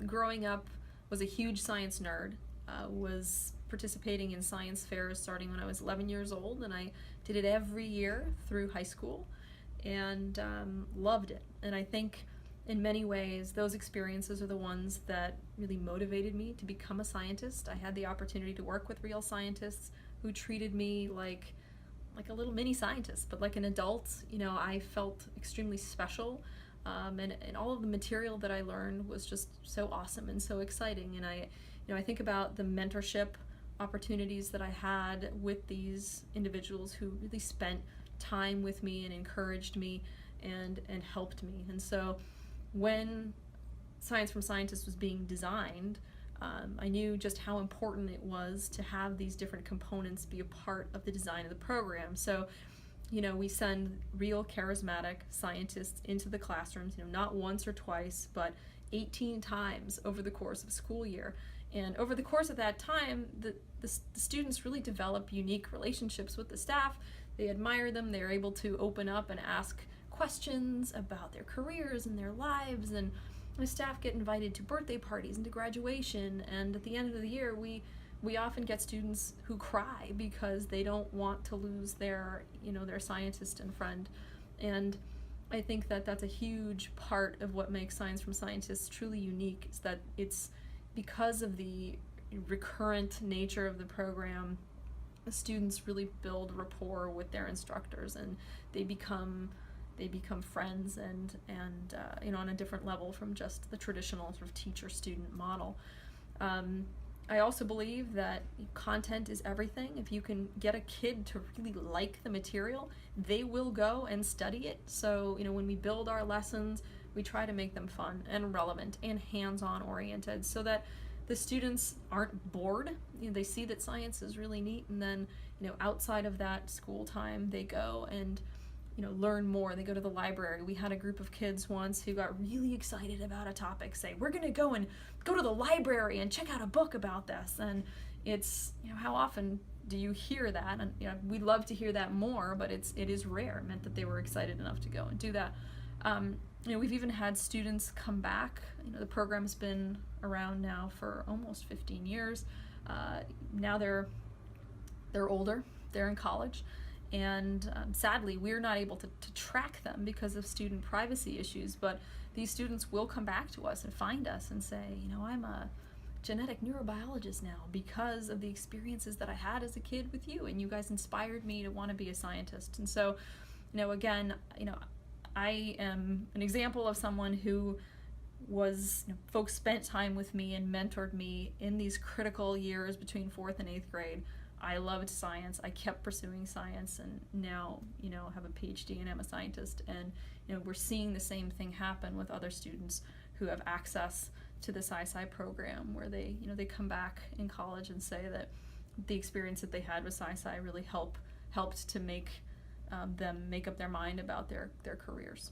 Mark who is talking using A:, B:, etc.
A: growing up, was a huge science nerd, was participating in science fairs starting when I was 11 years old, and I did it every year through high school, and loved it. And I think in many ways those experiences are the ones that really motivated me to become a scientist. I had the opportunity to work with real scientists who treated me like a little mini scientist, but like an adult. You know, I felt extremely special, and all of the material that I learned was just so awesome and so exciting. And I think about the mentorship opportunities that I had with these individuals who really spent time with me and encouraged me and helped me. And so when Science from Scientists was being designed, I knew just how important it was to have these different components be a part of the design of the program. So, you know, we send real charismatic scientists into the classrooms, you know, not once or twice, but 18 times over the course of a school year. And over the course of that time, the students really develop unique relationships with the staff. They admire them, they're able to open up and ask questions about their careers and their lives, and the staff get invited to birthday parties and to graduation, and at the end of the year we often get students who cry because they don't want to lose their scientist and friend. And I think that that's a huge part of what makes Science from Scientists truly unique, is that it's because of the recurrent nature of the program, the students really build rapport with their instructors, and they become friends and on a different level from just the traditional sort of teacher-student model. I also believe that content is everything. If you can get a kid to really like the material, they will go and study it. So, you know, when we build our lessons, we try to make them fun and relevant and hands-on oriented so that the students aren't bored. You know, they see that science is really neat, and then, you know, outside of that school time, they go and, you know, learn more. They go to the library. We had a group of kids once who got really excited about a topic, say, we're gonna go to the library and check out a book about this. And it's, you know, how often do you hear that? And, you know, we'd love to hear that more, but it is rare. It meant that they were excited enough to go and do that. You know, we've even had students come back. You know, the program's been around now for almost 15 years. Now they're older, they're in college, and sadly we're not able to track them because of student privacy issues, but these students will come back to us and find us and say, you know, I'm a genetic neurobiologist now because of the experiences that I had as a kid with you, and you guys inspired me to want to be a scientist. And so, you know, again, you know, I am an example of someone who was, you know, folks spent time with me and mentored me in these critical years between 4th and 8th grade. I loved science. I kept pursuing science, and now, you know, have a PhD and I'm a scientist. And, you know, we're seeing the same thing happen with other students who have access to the Sci program, where they, you know, they come back in college and say that the experience that they had with Sci really helped to make them make up their mind about their careers.